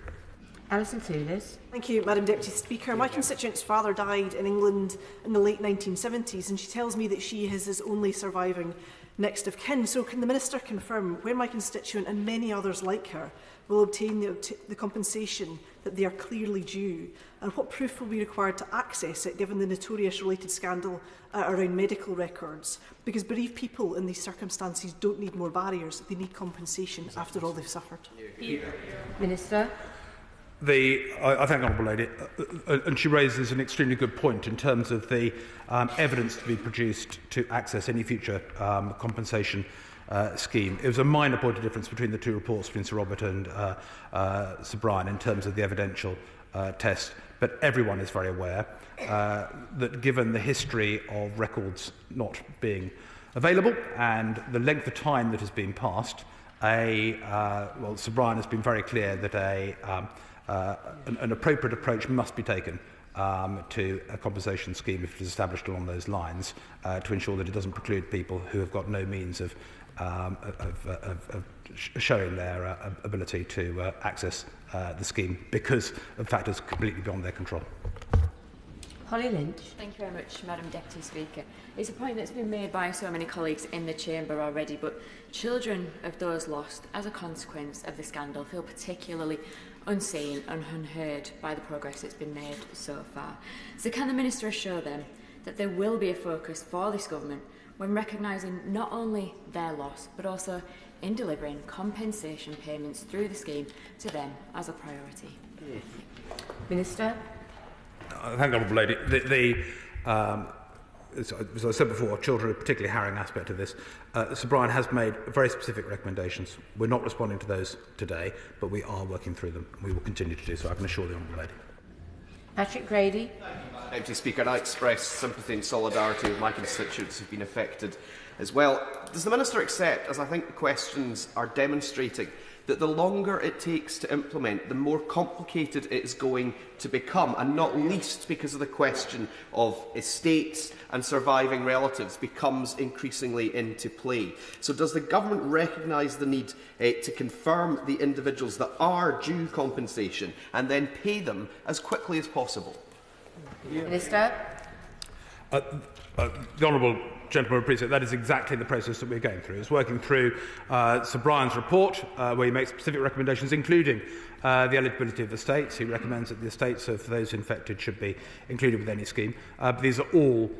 Alison Toulis. Thank you, Madam Deputy Speaker. My constituent's father died in England in the late 1970s, and she tells me that she is his only surviving next of kin. So can the Minister confirm where my constituent and many others like her will obtain the compensation that they are clearly due, and what proof will be required to access it given the notorious related scandal around medical records? Because bereaved people in these circumstances don't need more barriers, they need compensation after all they've suffered. Minister. I thank the Honourable Lady, and she raises an extremely good point in terms of the evidence to be produced to access any future compensation scheme. It was a minor point of difference between the two reports, between Sir Robert and Sir Brian, in terms of the evidential test, but everyone is very aware that given the history of records not being available and the length of time that has been passed, Sir Brian has been very clear that an appropriate approach must be taken to a compensation scheme if it is established along those lines to ensure that it doesn't preclude people who have got no means of showing their ability to access the scheme because of factors completely beyond their control. Holly Lynch. Thank you very much, Madam Deputy Speaker. It's a point that's been made by so many colleagues in the chamber already, but children of those lost as a consequence of the scandal feel particularly unseen and unheard by the progress that's been made so far. So can the Minister assure them that there will be a focus for this government when recognising not only their loss, but also in delivering compensation payments through the scheme to them as a priority? Minister. Thank the Honourable Lady. As I said before, children are a particularly harrowing aspect of this. Sir Brian has made very specific recommendations. We're not responding to those today, but we are working through them. We will continue to do so, I can assure the Honourable Lady. Patrick Grady. Deputy Speaker, I express sympathy and solidarity with my constituents who have been affected as well. Does the Minister accept, as I think the questions are demonstrating, that the longer it takes to implement, the more complicated it is going to become, and not least because of the question of estates and surviving relatives becomes increasingly into play? So does the Government recognise the need to confirm the individuals that are due compensation and then pay them as quickly as possible? Minister. The Honourable Gentleman will appreciate that is exactly the process that we're going through. It's working through Sir Brian's report, where he makes specific recommendations, including the eligibility of the states. He recommends that the estates of those infected should be included with any scheme. These are all,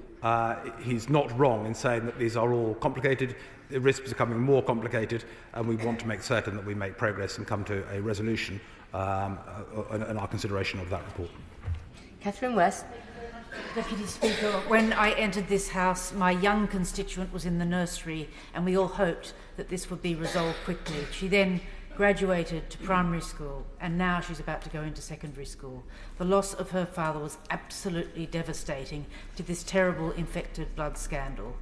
he's not wrong in saying that these are all complicated. The risk is becoming more complicated, and we want to make certain that we make progress and come to a resolution in our consideration of that report. Catherine West. Deputy Speaker, when I entered this House, my young constituent was in the nursery and we all hoped that this would be resolved quickly. She then graduated to primary school and now she's about to go into secondary school. The loss of her father was absolutely devastating to this terrible infected blood scandal.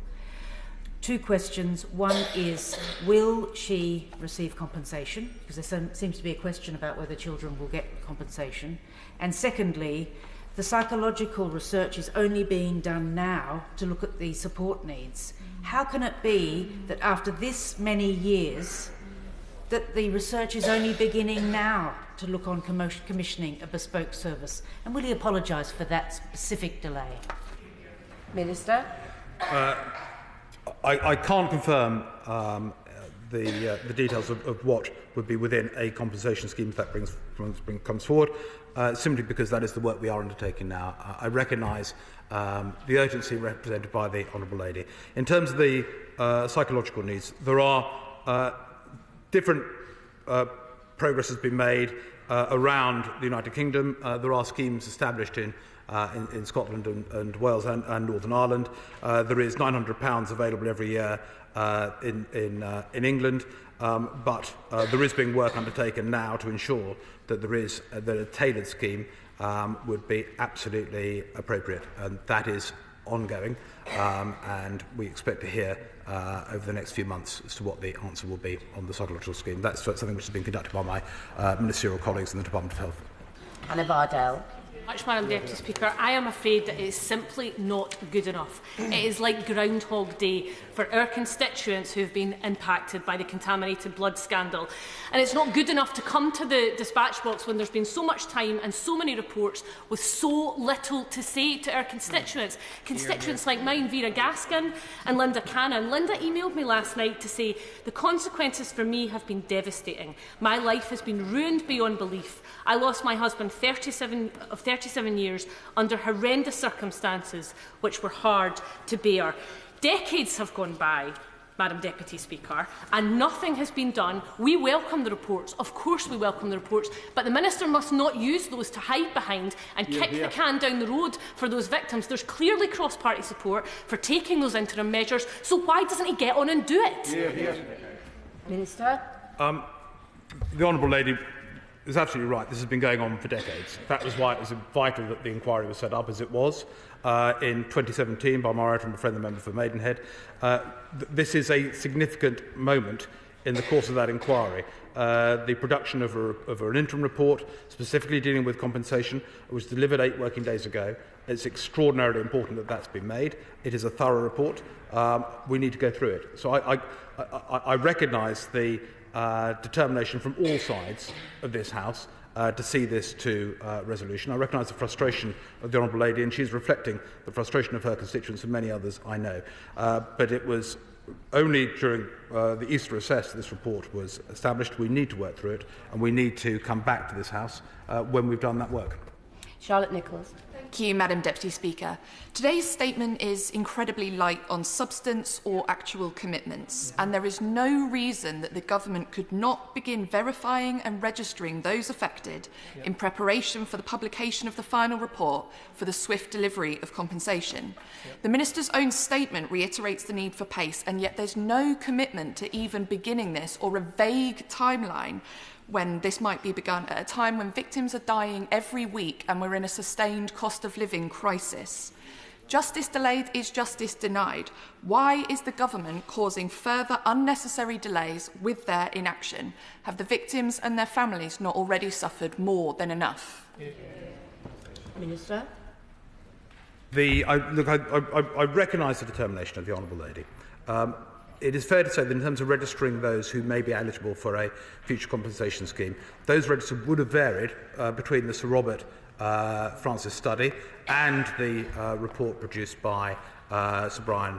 Two questions. One is, will she receive compensation? Because there seems to be a question about whether children will get compensation. And secondly, the psychological research is only being done now to look at the support needs. How can it be that after this many years that the research is only beginning now to look on commissioning a bespoke service? And will he apologise for that specific delay? Minister. I can't confirm the details of what would be within a compensation scheme if that comes forward, simply because that is the work we are undertaking now. I recognise the urgency represented by the Honourable Lady. In terms of the psychological needs, there are different progress has been made around the United Kingdom. There are schemes established in Scotland and Wales and Northern Ireland. There is £900 available every year in England, but there is being work undertaken now to ensure that there is that a tailored scheme would be absolutely appropriate, and that is ongoing, and we expect to hear over the next few months as to what the answer will be on the psychological scheme. That's something which has been conducted by my ministerial colleagues in the Department of Health. Anna Bardell. much, Madam Deputy Speaker. I am afraid that it is simply not good enough. It is like Groundhog Day for our constituents who have been impacted by the contaminated blood scandal. And it's not good enough to come to the dispatch box when there's been so much time and so many reports with so little to say to our constituents. Constituents like mine, Vera Gaskin and Linda Cannon. Linda emailed me last night to say the consequences for me have been devastating. My life has been ruined beyond belief. I lost my husband 37 years under horrendous circumstances which were hard to bear. Decades have gone by, Madam Deputy Speaker, and nothing has been done. We welcome the reports. Of course we welcome the reports, but the Minister must not use those to hide behind and kick the can down the road for those victims. There's clearly cross-party support for taking those interim measures, so why doesn't he get on and do it? Minister. The Honourable Lady is absolutely right. This has been going on for decades. That was why it was vital that the inquiry was set up as it was in 2017 by my right honourable friend, the member for Maidenhead. This is a significant moment in the course of that inquiry. The production of an interim report, specifically dealing with compensation, was delivered 8 working days ago. It's extraordinarily important that that's been made. It is a thorough report. We need to go through it. So I recognise the determination from all sides of this House to see this to resolution. I recognise the frustration of the Honourable Lady, and she's reflecting the frustration of her constituents and many others I know. But it was only during the Easter recess that this report was established. We need to work through it, and we need to come back to this House when we've done that work. Charlotte Nichols. Thank you, Madam Deputy Speaker. Today's statement is incredibly light on substance or actual commitments, and there is no reason that the government could not begin verifying and registering those affected in preparation for the publication of the final report for the swift delivery of compensation. The Minister's own statement reiterates the need for pace, and yet there's no commitment to even beginning this or a vague timeline when this might be begun at a time when victims are dying every week and we're in a sustained cost of living crisis. Justice delayed is justice denied. Why is the government causing further unnecessary delays with their inaction? Have the victims and their families not already suffered more than enough? Minister. I recognise the determination of the Honourable Lady. It is fair to say that in terms of registering those who may be eligible for a future compensation scheme, those registered would have varied between the Sir Robert Francis study and the report produced by Sir Brian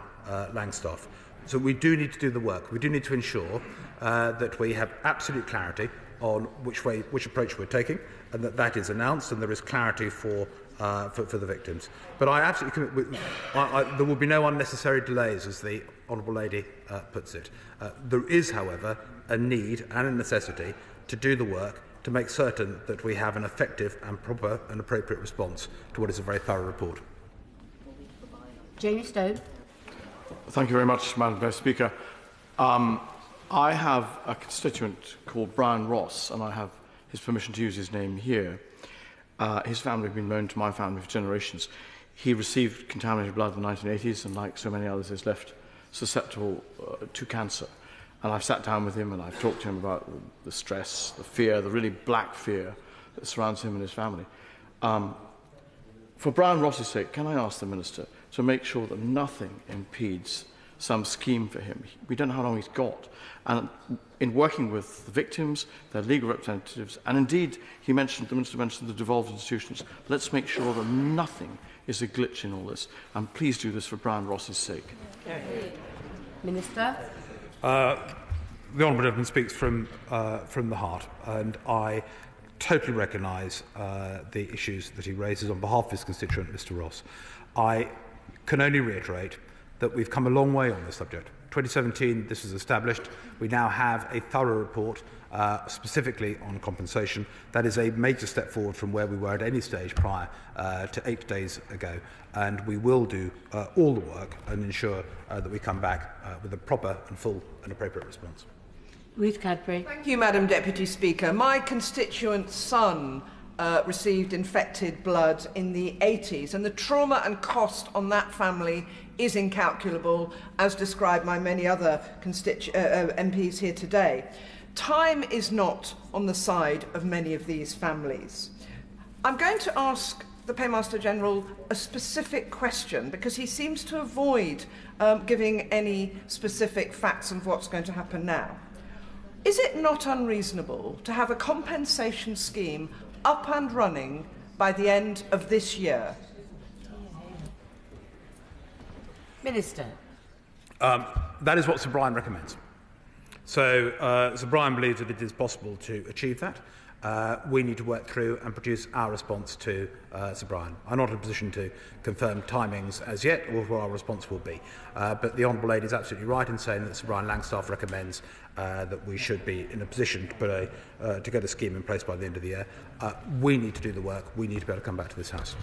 Langstaff. So we do need to do the work. We do need to ensure that we have absolute clarity on which approach we're taking, and that is announced, and there is clarity for the victims. But I absolutely there will be no unnecessary delays, as the Honourable Lady puts it. There is, however, a need and a necessity to do the work to make certain that we have an effective and proper and appropriate response to what is a very thorough report. Jamie Stone. Thank you very much, Madam Speaker. I have a constituent called Brian Ross, and I have his permission to use his name here. His family have been known to my family for generations. He received contaminated blood in the 1980s, and like so many others, is left susceptible to cancer. And I've sat down with him and I've talked to him about the stress, the fear, the really black fear that surrounds him and his family. For Brian Ross's sake, can I ask the Minister to make sure that nothing impedes some scheme for him? We don't know how long he's got. And in working with the victims, their legal representatives, and indeed, the Minister mentioned the devolved institutions, let's make sure that nothing is a glitch in all this. And please do this for Brian Ross's sake. Minister. The Honourable Gentleman speaks from the heart, and I totally recognise the issues that he raises on behalf of his constituent, Mr. Ross. I can only reiterate that we've come a long way on this subject. 2017, this was established. We now have a thorough report specifically on compensation. That is a major step forward from where we were at any stage prior to 8 days ago. And we will do all the work and ensure that we come back with a proper and full and appropriate response. Ruth Cadbury. Thank you, Madam Deputy Speaker. My constituent's son received infected blood in the 80s, and the trauma and cost on that family is incalculable, as described by many other MPs here today. Time is not on the side of many of these families. I'm going to ask the Paymaster General a specific question, because he seems to avoid giving any specific facts of what's going to happen now. Is it not unreasonable to have a compensation scheme up and running by the end of this year? Minister. That is what Sir Brian recommends. So Sir Brian believes that it is possible to achieve that. We need to work through and produce our response to Sir Brian. I'm not in a position to confirm timings as yet or what our response will be. But the Honourable Lady is absolutely right in saying that Sir Brian Langstaff recommends that we should be in a position to put to get a scheme in place by the end of the year. We need to do the work. We need to be able to come back to this House.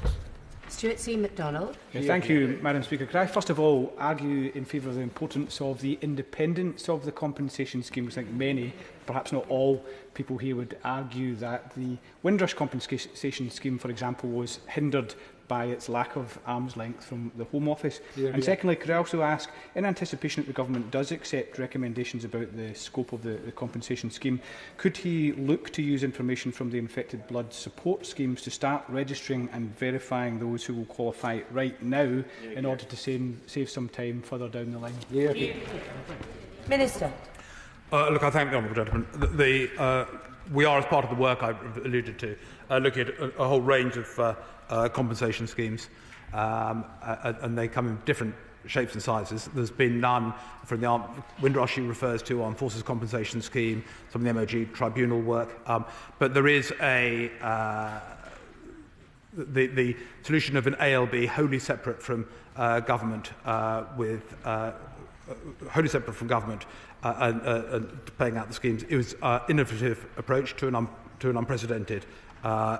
Stuart C. MacDonald. Thank you, Madam Speaker. Could I first of all argue in favour of the importance of the independence of the compensation scheme? I think many, perhaps not all, people here would argue that the Windrush compensation scheme, for example, was hindered by its lack of arm's length from the Home Office. And secondly, could I also ask, in anticipation that the Government does accept recommendations about the scope of the compensation scheme, could he look to use information from the infected blood support schemes to start registering and verifying those who will qualify right now in order to save some time further down the line? Minister. Look, I thank the Honourable Gentleman. We are, as part of the work I alluded to, looking at a whole range of compensation schemes, and they come in different shapes and sizes. There's been none from the Windrush he refers to, Armed Forces Compensation Scheme, some of the MOG tribunal work, but there is the solution of an ALB wholly separate from government, wholly separate from government and paying out the schemes. It was an innovative approach to an unprecedented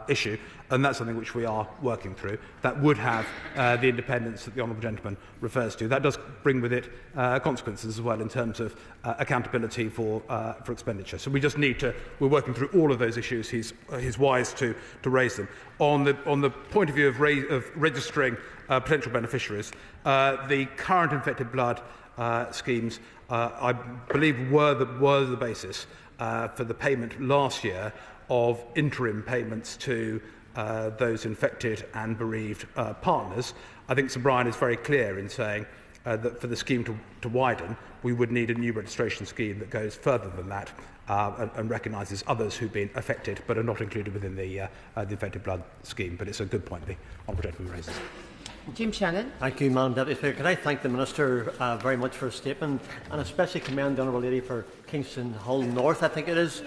issue, and that's something which we are working through. That would have the independence that the Honourable Gentleman refers to. That does bring with it consequences as well in terms of accountability for expenditure. So we just need to. We're working through all of those issues. He's wise to raise them. On the point of view of registering potential beneficiaries, the current infected blood schemes, I believe, were the basis for the payment last year of interim payments to those infected and bereaved partners. I think Sir Brian is very clear in saying that for the scheme to widen, we would need a new registration scheme that goes further than that and recognises others who've been affected but are not included within the infected blood scheme. But it's a good point the Honourable Gentleman raises. Jim Shannon. Thank you, Madam Deputy Speaker. Can I thank the Minister very much for his statement, and especially commend the Honourable Lady for Kingston Hull North, I think it is,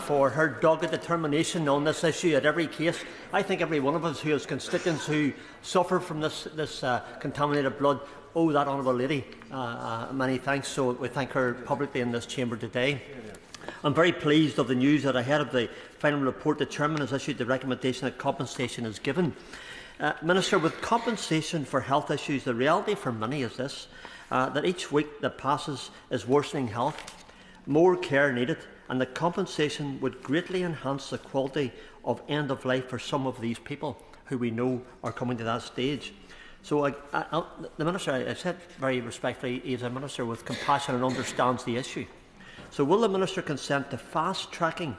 for her dogged determination on this issue at every case. I think every one of us who has constituents who suffer from this contaminated blood owe that Honourable Lady many thanks, so we thank her publicly in this chamber today. I'm very pleased of the news that ahead of the final report, the Chairman has issued the recommendation that compensation is given. Minister, with compensation for health issues, the reality for many is this, that each week that passes is worsening health, more care needed, and the compensation would greatly enhance the quality of end of life for some of these people who we know are coming to that stage. So the Minister, I said very respectfully, he is a Minister with compassion and understands the issue. So will the Minister consent to fast-tracking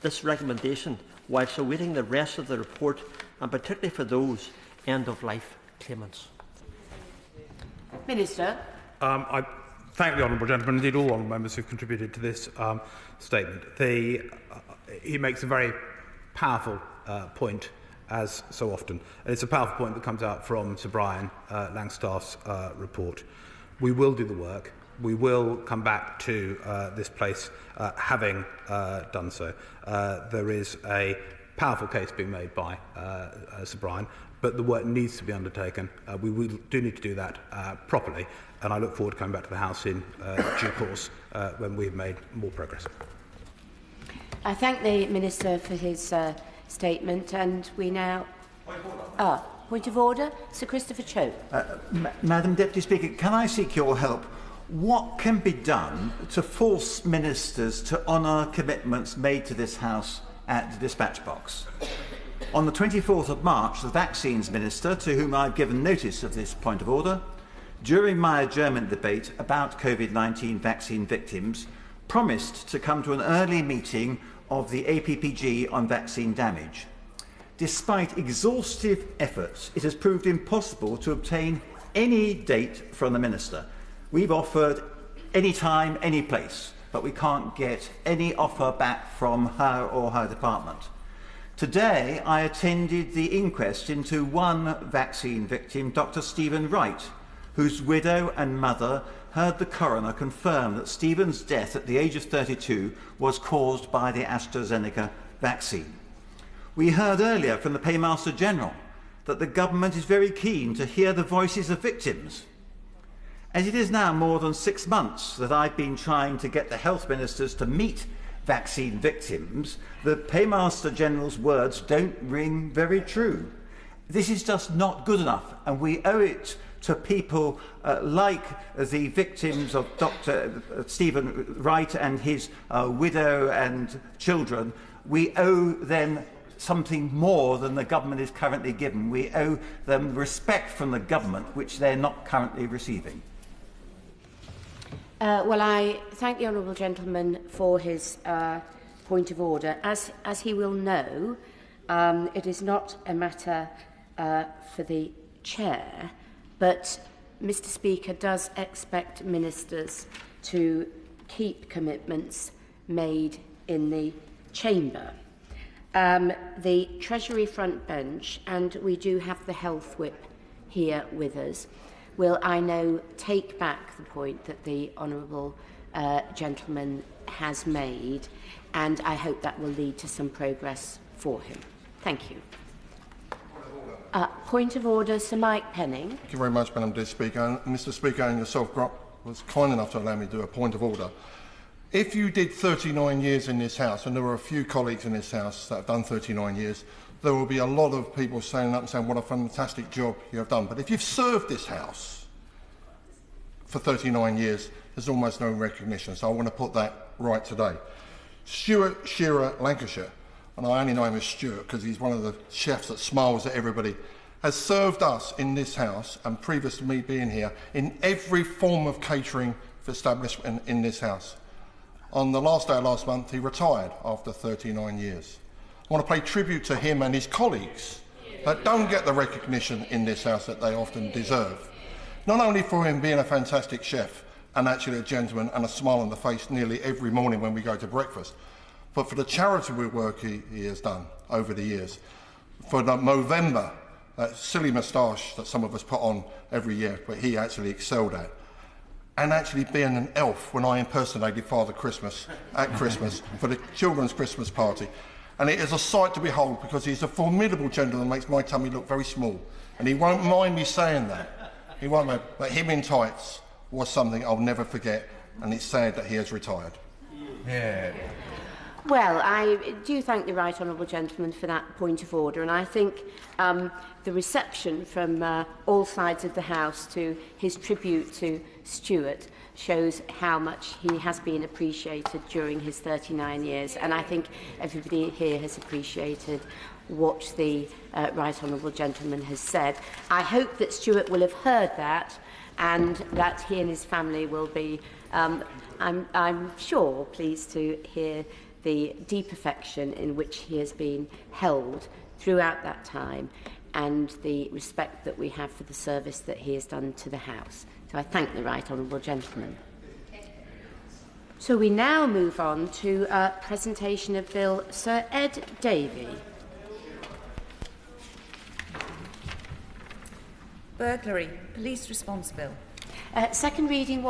this recommendation whilst awaiting the rest of the report, and particularly for those end-of-life claimants? Minister. I thank the Honourable Gentleman, indeed all Honourable Members who have contributed to this statement. He makes a very powerful point, as so often. And it's a powerful point that comes out from Sir Brian Langstaff's report. We will do the work. We will come back to this place having done so. There is a powerful case being made by Sir Brian, but the work needs to be undertaken. We do need to do that properly, and I look forward to coming back to the House in due course when we've made more progress. I thank the Minister for his statement, and we now... point of order. Sir Christopher Chope. Madam Deputy Speaker, can I seek your help? What can be done to force ministers to honour commitments made to this House at the dispatch box? On the 24th of March, the Vaccines Minister, to whom I've given notice of this point of order, during my adjournment debate about COVID-19 vaccine victims, promised to come to an early meeting of the APPG on vaccine damage. Despite exhaustive efforts, it has proved impossible to obtain any date from the Minister. We've offered any time, any place, but we can't get any offer back from her or her department. Today, I attended the inquest into one vaccine victim, Dr. Stephen Wright, whose widow and mother heard the coroner confirm that Stephen's death at the age of 32 was caused by the AstraZeneca vaccine. We heard earlier from the Paymaster General that the government is very keen to hear the voices of victims. As it is now more than 6 months that I've been trying to get the health ministers to meet vaccine victims, the Paymaster General's words don't ring very true. This is just not good enough, and we owe it to people like the victims of Dr. Stephen Wright and his widow and children. We owe them something more than the government is currently given. We owe them respect from the government, which they're not currently receiving. Well, I thank the honourable gentleman for his point of order. As he will know, it is not a matter for the chair, but Mr. Speaker does expect ministers to keep commitments made in the chamber. The Treasury front bench, and we do have the health whip here with us, will, I know, take back the point that the honourable gentleman has made, and I hope that will lead to some progress for him. Thank you. Point of order, Sir Mike Penning. Thank you very much, Madam Speaker. And Mr. Speaker, and yourself was kind enough to allow me to do a point of order. If you did 39 years in this House, and there are a few colleagues in this House that have done 39 years, there will be a lot of people standing up and saying what a fantastic job you have done. But if you've served this House for 39 years, there's almost no recognition. So I want to put that right today. Stuart Shearer, Lancashire, and I only know him as Stuart because he's one of the chefs that smiles at everybody, has served us in this House, and previous to me being here, in every form of catering establishment in this House. On the last day of last month, he retired after 39 years. I want to pay tribute to him and his colleagues that don't get the recognition in this House that they often deserve. Not only for him being a fantastic chef and actually a gentleman and a smile on the face nearly every morning when we go to breakfast, but for the charitable work he has done over the years. For the Movember, that silly moustache that some of us put on every year, but he actually excelled at. And actually being an elf when I impersonated Father Christmas at Christmas for the children's Christmas party. And it is a sight to behold because he's a formidable gentleman that makes my tummy look very small. And he won't mind me saying that. He won't mind. But him in tights was something I'll never forget, and it's sad that he has retired. Yeah. Well, I do thank the right honourable gentleman for that point of order, and I think the reception from all sides of the House to his tribute to Stuart shows how much he has been appreciated during his 39 years, and I think everybody here has appreciated what the right honourable gentleman has said. I hope that Stuart will have heard that, and that he and his family will be, I'm sure, pleased to hear the deep affection in which he has been held throughout that time, and the respect that we have for the service that he has done to the House. So I thank the right honourable gentleman. So we now move on to a presentation of Bill Sir Ed Davey. Burglary, police response bill. Second reading.